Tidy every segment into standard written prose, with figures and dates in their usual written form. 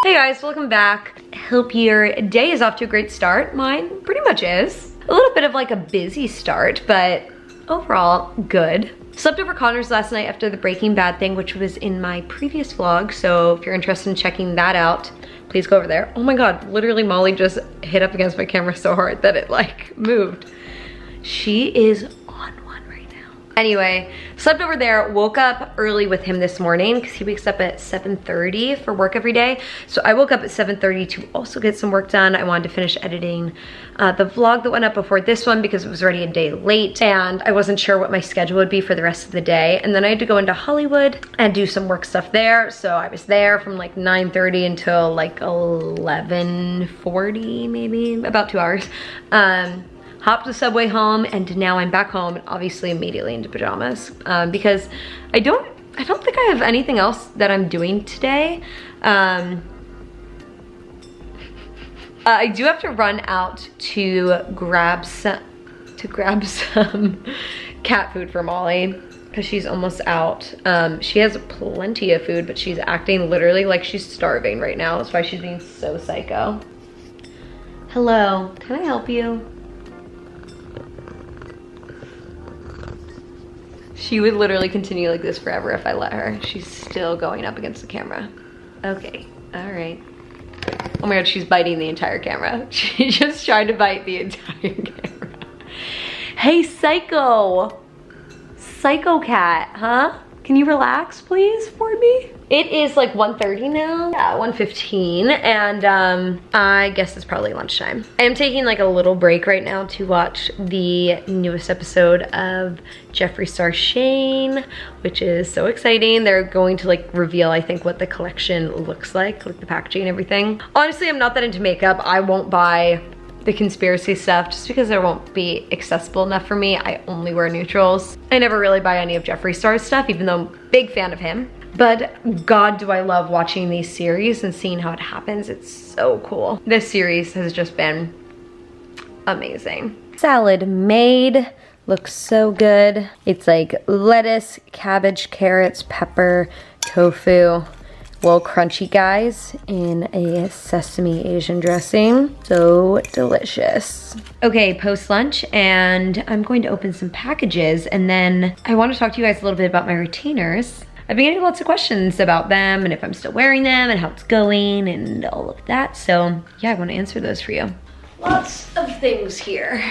Hey guys, welcome back. Hope your day is off to a great start. Mine pretty much is. A little bit of like a busy start, but overall good. Slept over Connor's last night after the Breaking Bad thing, which was in my previous vlog. So if you're interested in checking that out, please go over there. Oh my God, literally Molly just hit up against my camera so hard that it like moved. She is on one right now. Anyway, slept over there, woke up early with him this morning because he wakes up at 7:30 for work every day. So I woke up at 7:30 to also get some work done. I wanted to finish editing the vlog that went up before this one because it was already a day late and I wasn't sure what my schedule would be for the rest of the day. And then I had to go into Hollywood and do some work stuff there. So I was there from like 9:30 until like 11:40, maybe, about 2 hours. Hopped the subway home and now I'm back home and obviously immediately into pajamas because I don't think I have anything else that I'm doing today. I do have to run out to grab some cat food for Molly because she's almost out. She has plenty of food, but she's acting literally like she's starving right now. That's why she's being so psycho. Hello, can I help you? She would literally continue like this forever if I let her. She's still going up against the camera. Okay, all right. Oh my God, she's biting the entire camera. She just tried to bite the entire camera. Hey, psycho. Psycho cat, huh? Can you relax, please, for me? It is like 1:30 now. Yeah, 1:15, and I guess it's probably lunchtime. I am taking like a little break right now to watch the newest episode of Jeffree Star Shane, which is so exciting. They're going to like reveal, I think, what the collection looks like the packaging and everything. Honestly, I'm not that into makeup. I won't buy the conspiracy stuff just because it won't be accessible enough for me. I only wear neutrals. I never really buy any of Jeffree Star's stuff, even though I'm a big fan of him. But God, do I love watching these series and seeing how it happens. It's so cool. This series has just been amazing. Salad made, looks so good. It's like lettuce, cabbage, carrots, pepper, tofu. Little crunchy guys in a sesame Asian dressing. So delicious. Okay, post lunch, and I'm going to open some packages, and then I want to talk to you guys a little bit about my retainers. I've been getting lots of questions about them and if I'm still wearing them and how it's going and all of that. So yeah, I want to answer those for you. Lots of things here.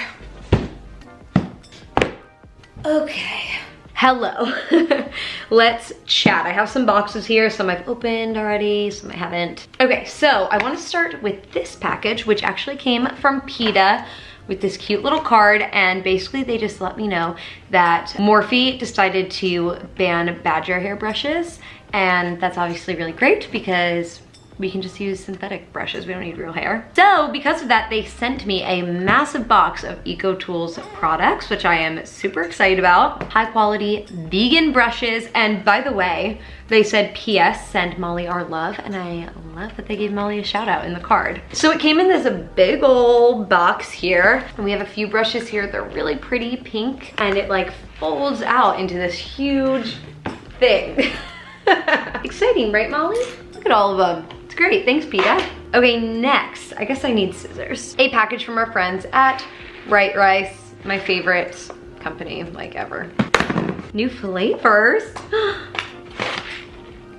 Okay. Hello. Let's chat. I have some boxes here. Some I've opened already, some I haven't. Okay, so I want to start with this package, which actually came from PETA with this cute little card, and basically they just let me know that Morphe decided to ban badger hair brushes, and that's obviously really great because we can just use synthetic brushes. We don't need real hair. So because of that, they sent me a massive box of EcoTools products, which I am super excited about. High quality vegan brushes. And by the way, they said, PS, send Molly our love. And I love that they gave Molly a shout out in the card. So it came in this big old box here. And we have a few brushes here. They're really pretty pink. And it like folds out into this huge thing. Exciting, right, Molly? Look at all of them. It's great, thanks PETA. Okay, next, I guess I need scissors. A package from our friends at Right Rice, my favorite company like ever. New flavors.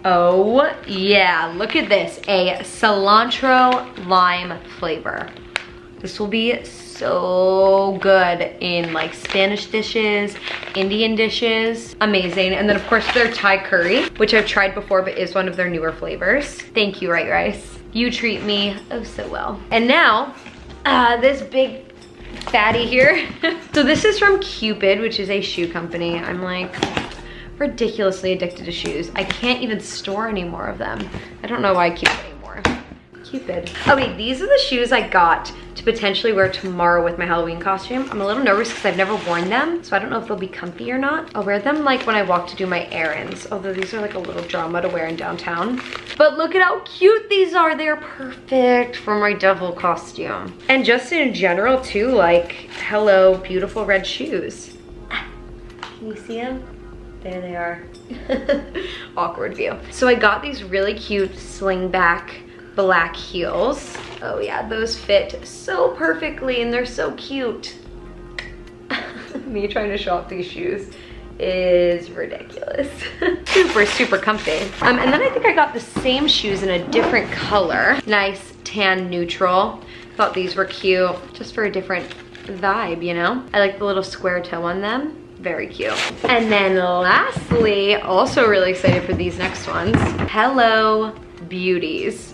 Oh yeah, look at this, a cilantro lime flavor. This will be so good in like Spanish dishes, Indian dishes, amazing. And then of course their Thai curry, which I've tried before but is one of their newer flavors. Thank you, Right Rice. You treat me oh so well. And now, this big fatty here. So this is from Cupid, which is a shoe company. I'm like ridiculously addicted to shoes. I can't even store any more of them. I don't know why I keep it anymore. Cupid. Okay, these are the shoes I got to potentially wear tomorrow with my Halloween costume. I'm a little nervous because I've never worn them, so I don't know if they'll be comfy or not. I'll wear them like when I walk to do my errands, although these are like a little drama to wear in downtown. But look at how cute these are. They're perfect for my devil costume. And just in general too, like, hello, beautiful red shoes. Can you see them? There they are. Awkward view. So I got these really cute sling back black heels. Oh yeah, those fit so perfectly and they're so cute. Me trying to show off these shoes is ridiculous. Super comfy. And then I think I got the same shoes in a different color. Nice tan neutral. Thought these were cute, just for a different vibe, you know? I like the little square toe on them. Very cute. And then lastly, also really excited for these next ones. Hello Beauties.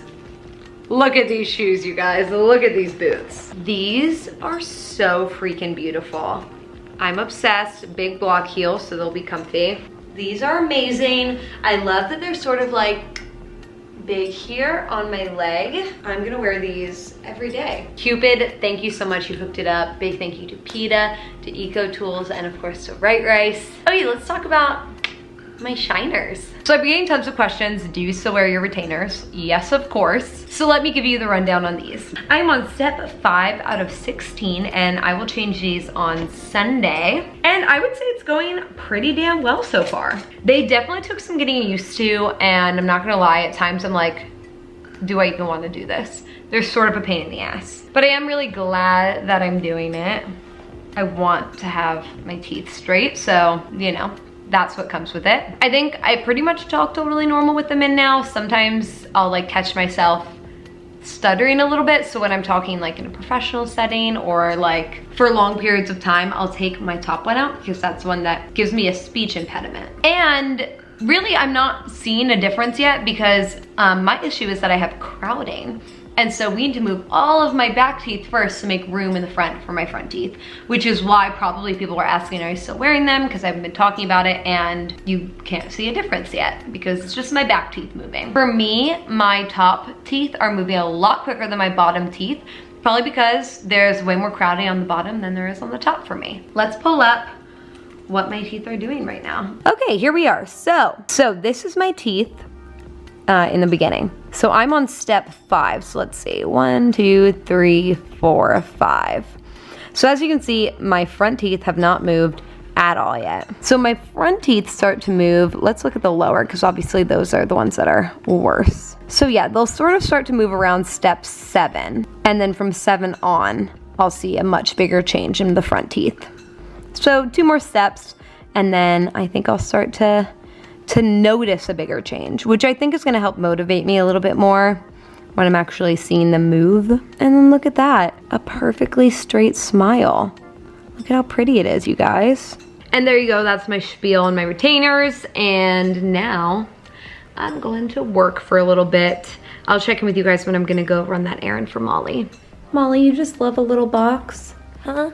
Look at these shoes, you guys. Look at these boots. These are so freaking beautiful. I'm obsessed. Big block heels, so they'll be comfy. These are amazing. I love that they're sort of like big here on my leg. I'm gonna wear these every day. Cupid, thank you so much, you hooked it up. Big thank you to PETA, to Eco Tools, and of course to Right Rice. Okay, let's talk about my shiners. So I've been getting tons of questions. Do you still wear your retainers? Yes, of course. So let me give you the rundown on these. I'm on step 5 out of 16 and I will change these on Sunday. And I would say it's going pretty damn well so far. They definitely took some getting used to, and I'm not gonna lie, at times I'm like, do I even want to do this? They're sort of a pain in the ass. But I am really glad that I'm doing it. I want to have my teeth straight, so, you know, that's what comes with it. I think I pretty much talk totally normal with them in now. Sometimes I'll like catch myself stuttering a little bit. So when I'm talking like in a professional setting or like for long periods of time, I'll take my top one out because that's one that gives me a speech impediment. And really I'm not seeing a difference yet because my issue is that I have crowding. And so we need to move all of my back teeth first to make room in the front for my front teeth, which is why probably people are asking, are you still wearing them? Because I've been talking about it and you can't see a difference yet because it's just my back teeth moving. For me, my top teeth are moving a lot quicker than my bottom teeth, probably because there's way more crowding on the bottom than there is on the top for me. Let's pull up what my teeth are doing right now. Okay, here we are. So this is my teeth. In the beginning. So I'm on step 5. So let's see, 1, 2, 3, 4, 5. So as you can see, my front teeth have not moved at all yet. So my front teeth start to move. Let's look at the lower because obviously those are the ones that are worse. So yeah, they'll sort of start to move around step 7. And then from 7 on, I'll see a much bigger change in the front teeth. So 2 more steps and then I think I'll start to notice a bigger change, which I think is gonna help motivate me a little bit more when I'm actually seeing them move. And then look at that, a perfectly straight smile. Look at how pretty it is, you guys. And there you go, that's my spiel on my retainers. And now I'm going to work for a little bit. I'll check in with you guys when I'm gonna go run that errand for Molly. Molly, you just love a little box, huh?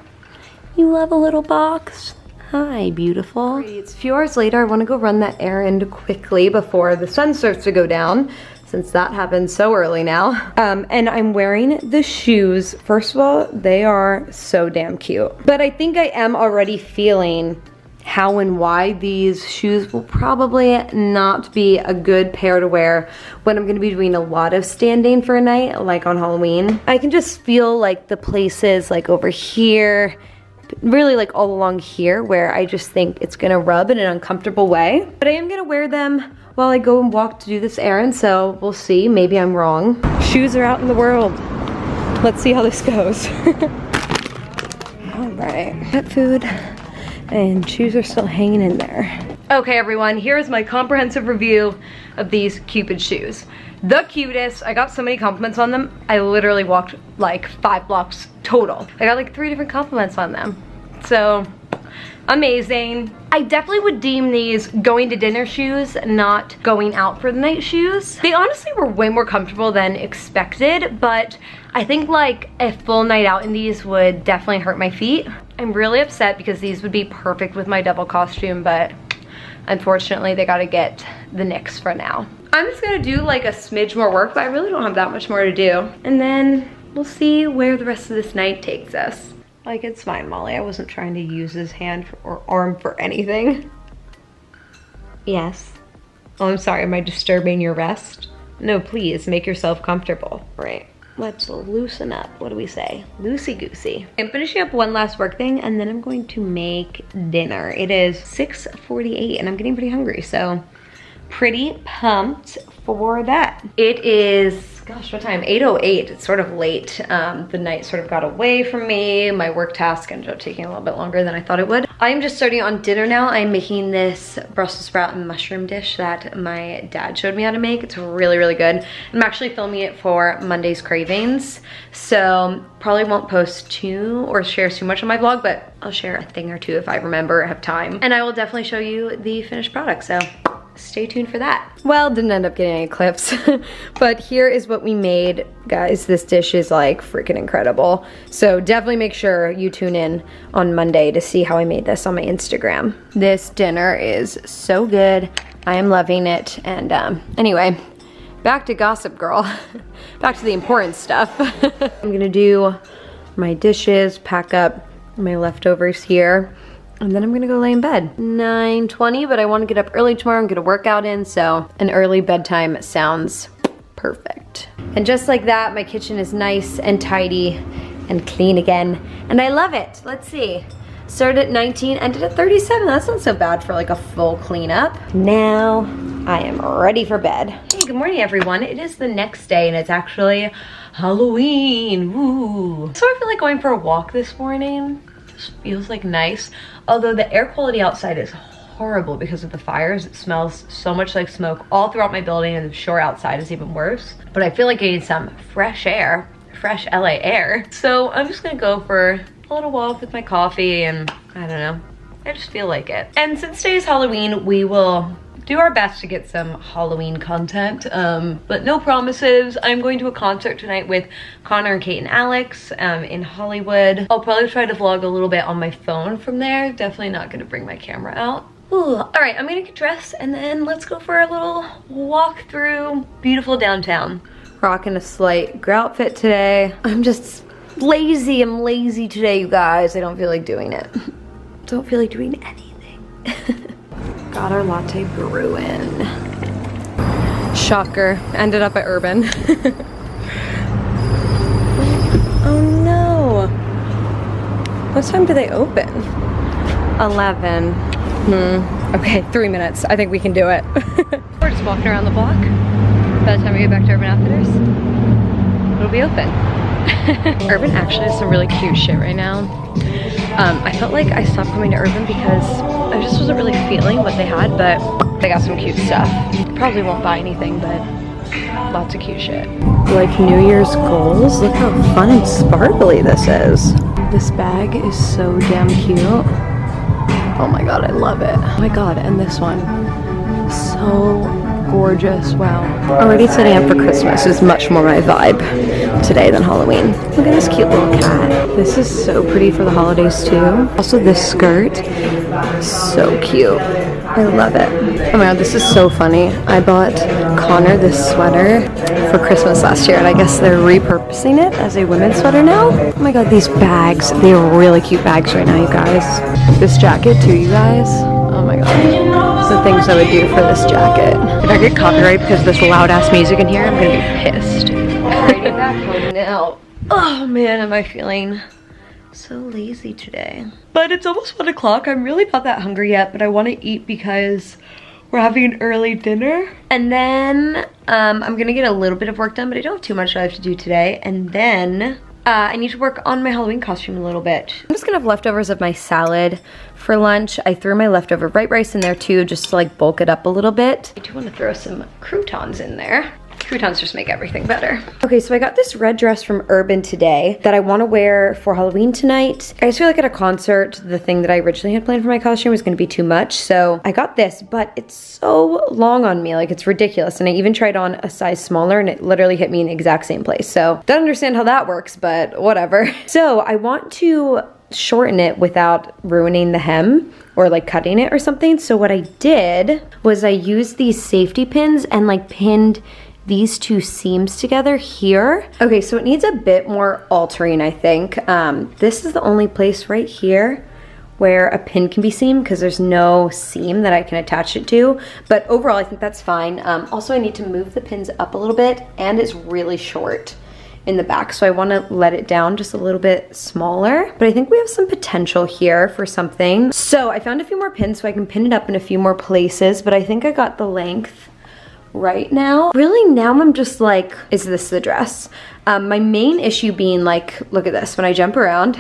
You love a little box? Hi, beautiful. It's a few hours later. I want to go run that errand quickly before the sun starts to go down, since that happens so early now. And I'm wearing the shoes. First of all, they are so damn cute. But I think I am already feeling how and why these shoes will probably not be a good pair to wear when I'm going to be doing a lot of standing for a night, like on Halloween. I can just feel like the places like over here, really like all along here where I just think it's gonna rub in an uncomfortable way. But I am gonna wear them while I go and walk to do this errand, so we'll see, maybe I'm wrong. Shoes are out in the world. Let's see how this goes. All right, pet food and shoes are still hanging in there. Okay everyone, here's my comprehensive review of these Cupid shoes. The cutest. I got so many compliments on them. I literally walked like 5 blocks total. I got like 3 different compliments on them. So amazing. I definitely would deem these going to dinner shoes, not going out for the night shoes. They honestly were way more comfortable than expected, but I think like a full night out in these would definitely hurt my feet. I'm really upset because these would be perfect with my double costume, but unfortunately they gotta get the Knicks for now. I'm just gonna do like a smidge more work, but I really don't have that much more to do. And then we'll see where the rest of this night takes us. Like, it's fine, Molly. I wasn't trying to use his hand or arm for anything. Yes. Oh, I'm sorry, am I disturbing your rest? No, please, make yourself comfortable. Right. let's loosen up. What do we say? Loosey-goosey. I'm finishing up one last work thing and then I'm going to make dinner. It is 6:48 and I'm getting pretty hungry, so pretty pumped for that. It is, gosh, what time? 8:08. It's sort of late. The night sort of got away from me. My work task ended up taking a little bit longer than I thought it would. I'm just starting on dinner now. I'm making this Brussels sprout and mushroom dish that my dad showed me how to make. It's really, really good. I'm actually filming it for Monday's Cravings, so probably won't post too or share too much on my vlog, but I'll share a thing or two if I remember or have time. And I will definitely show you the finished product, so stay tuned for that. Well, didn't end up getting any clips, but here is what we made. Guys, this dish is like freaking incredible. So definitely make sure you tune in on Monday to see how I made this on my Instagram. This dinner is so good. I am loving it. And anyway, back to Gossip Girl. Back to the important stuff. I'm gonna do my dishes, pack up my leftovers here, and then I'm gonna go lay in bed. 9:20, but I wanna get up early tomorrow and get a workout in, so an early bedtime sounds perfect. And just like that, my kitchen is nice and tidy and clean again, and I love it. Let's see. Started at 19, ended at 37. That's not so bad for like a full cleanup. Now I am ready for bed. Hey, good morning everyone. It is the next day and it's actually Halloween. Woo. So I feel like going for a walk this morning. Just feels like nice. Although the air quality outside is horrible because of the fires. It smells so much like smoke all throughout my building, and I'm sure outside is even worse. But I feel like I need some fresh air, fresh LA air. So I'm just gonna go for a little walk with my coffee, and I don't know, I just feel like it. And since today is Halloween, we will do our best to get some Halloween content, but no promises. I'm going to a concert tonight with Connor and Kate and Alex in Hollywood. I'll probably try to vlog a little bit on my phone from there. Definitely not gonna bring my camera out. Ooh. All right, I'm gonna get dressed and then let's go for a little walk through beautiful downtown. Rocking a slight grey outfit today. I'm just lazy. I'm lazy today, you guys. I don't feel like doing it. Don't feel like doing anything. Got our latte brewing. Shocker, ended up at Urban. Oh no. What time do they open? 11. Okay, 3 minutes. I think we can do it. We're just walking around the block. By the time we get back to Urban Outfitters, it'll be open. Urban actually has some really cute shit right now. I felt like I stopped coming to Urban because I just wasn't really feeling what they had, but they got some cute stuff. Probably won't buy anything, but lots of cute shit. Like New Year's goals, look how fun and sparkly this is. This bag is so damn cute. Oh my god, I love it. Oh my god, and this one. So gorgeous, wow. Already setting up for Christmas is much more my vibe today than Halloween. Look at this cute little cat. This is so pretty for the holidays too. Also this skirt, so cute. I love it. Oh my god, this is so funny. I bought Connor this sweater for Christmas last year and I guess they're repurposing it as a women's sweater now. Oh my god, these bags, they are really cute bags right now, you guys. This jacket too, you guys. Oh my god. The things I would do for this jacket. If I get copyright because there's loud ass music in here, I'm gonna be pissed. Alrighty, back home now. Oh man, am I feeling so lazy today. But it's almost 1 o'clock. I'm really not that hungry yet, but I want to eat because we're having an early dinner. And then I'm gonna get a little bit of work done, but I don't have too much I have to do today. And then I need to work on my Halloween costume a little bit. I'm just gonna have leftovers of my salad for lunch. I threw my leftover white rice in there too, just to like bulk it up a little bit. I do want to throw some croutons in there. Croutons just make everything better. Okay, so I got this red dress from Urban today that I want to wear for Halloween tonight. I just feel like at a concert, the thing that I originally had planned for my costume was gonna be too much. So I got this, but it's so long on me, like it's ridiculous. And I even tried on a size smaller and it literally hit me in the exact same place. So don't understand how that works, but whatever. So I want to shorten it without ruining the hem or like cutting it or something. So what I did was I used these safety pins and like pinned these two seams together here. Okay, so it needs a bit more altering, I think. This is the only place right here where a pin can be seen because there's no seam that I can attach it to. But overall, I think that's fine. Also, I need to move the pins up a little bit and it's really short. in the back, so I want to let it down just a little bit smaller. But I think we have some potential here for something. So I found a few more pins so I can pin it up in a few more places, but I think I got the length right now. Really, now I'm just like, is this the dress? My main issue being like, look at this, when I jump around,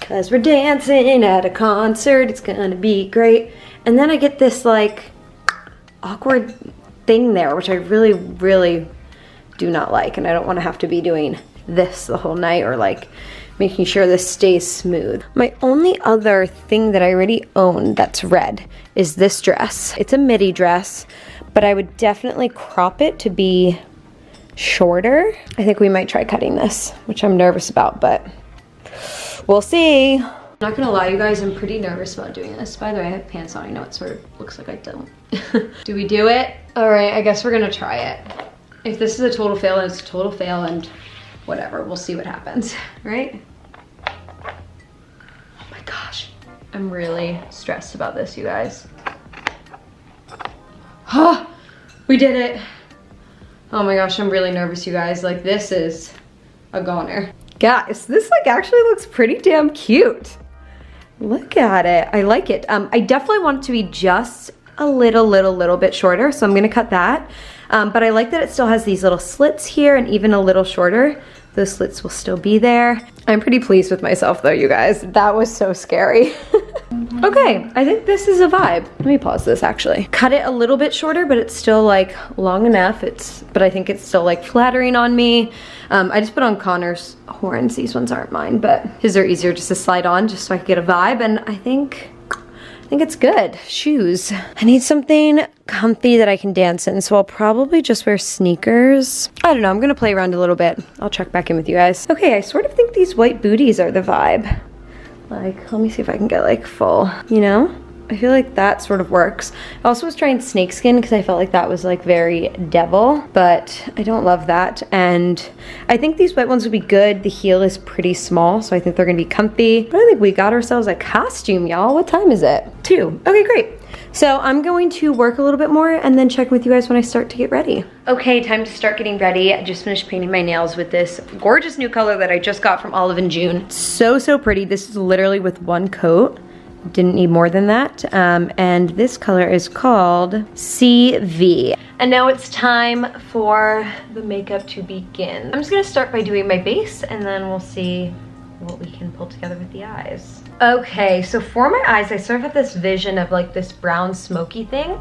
cause we're dancing at a concert, it's gonna be great. And then I get this like awkward thing there, which I really, really do not like. And I don't wanna have to be doing this the whole night or like making sure this stays smooth. My only other thing that I already own that's red is this dress. It's a midi dress, but I would definitely crop it to be shorter. I think we might try cutting this, which I'm nervous about, but we'll see. I'm not gonna lie, you guys, I'm pretty nervous about doing this. By the way, I have pants on. I know it sort of looks like I don't. Do we do it? All right, I guess we're gonna try it. If this is a total fail, then it's a total fail, and whatever, we'll see what happens, right? Oh my gosh, I'm really stressed about this, you guys. Oh, we did it. Oh my gosh, I'm really nervous, you guys. Like, this is a goner. Guys, this like actually looks pretty damn cute. Look at it, I like it. I definitely want it to be just a little bit shorter, so I'm gonna cut that. But I like that it still has these little slits here, and even a little shorter, those slits will still be there. I'm pretty pleased with myself though, you guys. That was so scary. Okay, I think this is a vibe. Let me pause this actually. Cut it a little bit shorter, but it's still like long enough. But I think it's still like flattering on me. I just put on Connor's horns. These ones aren't mine, but his are easier just to slide on just so I can get a vibe. And I think it's good. Shoes. I need something comfy that I can dance in, so I'll probably just wear sneakers. I don't know, I'm gonna play around a little bit. I'll check back in with you guys. Okay, I sort of think these white booties are the vibe. Like, let me see if I can get like full, you know? I feel like that sort of works. I also was trying snakeskin because I felt like that was like very devil, but I don't love that. And I think these white ones would be good. The heel is pretty small, so I think they're gonna be comfy. But I think we got ourselves a costume, y'all. What time is it? 2. Okay, great. So I'm going to work a little bit more and then check with you guys when I start to get ready. Okay, time to start getting ready. I just finished painting my nails with this gorgeous new color that I just got from Olive & June. So pretty. This is literally with one coat. Didn't need more than that. And this color is called CV. And now it's time for the makeup to begin. I'm just gonna start by doing my base and then we'll see what we can pull together with the eyes. Okay, so for my eyes, I sort of have this vision of like this brown smoky thing.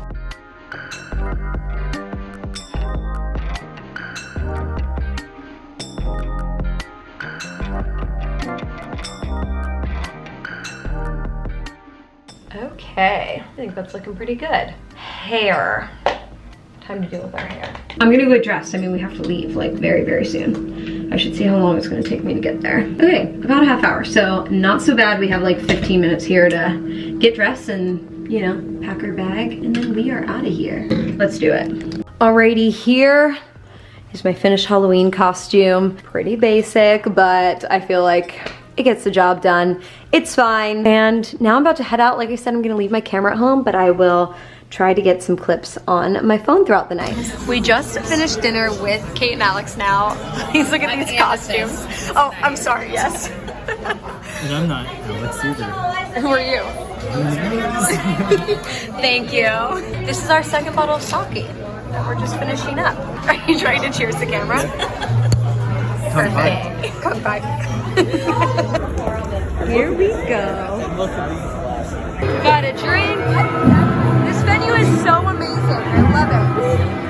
Okay, I think that's looking pretty good. Hair. Time to deal with our hair. I'm gonna go dressed. I mean, we have to leave like very soon. I should see how long it's gonna take me to get there. Okay, about a half hour, so not so bad. We have like 15 minutes here to get dressed and, you know, pack our bag, and then we are out of here. Let's do it. Alrighty, here is my finished Halloween costume. Pretty basic, but I feel like it gets the job done. It's fine. And now I'm about to head out. Like I said, I'm gonna leave my camera at home, but I will try to get some clips on my phone throughout the night. We just finished dinner with Kate and Alex now. Please look at these costumes. Oh, I'm sorry, yes. And I'm not Alex either. Who are you? Thank you. This is our second bottle of sake that we're just finishing up. Are you trying to cheers the camera? Perfect. Come back. Here we go. Look at these glasses. Got a drink. This venue is so amazing. I love it.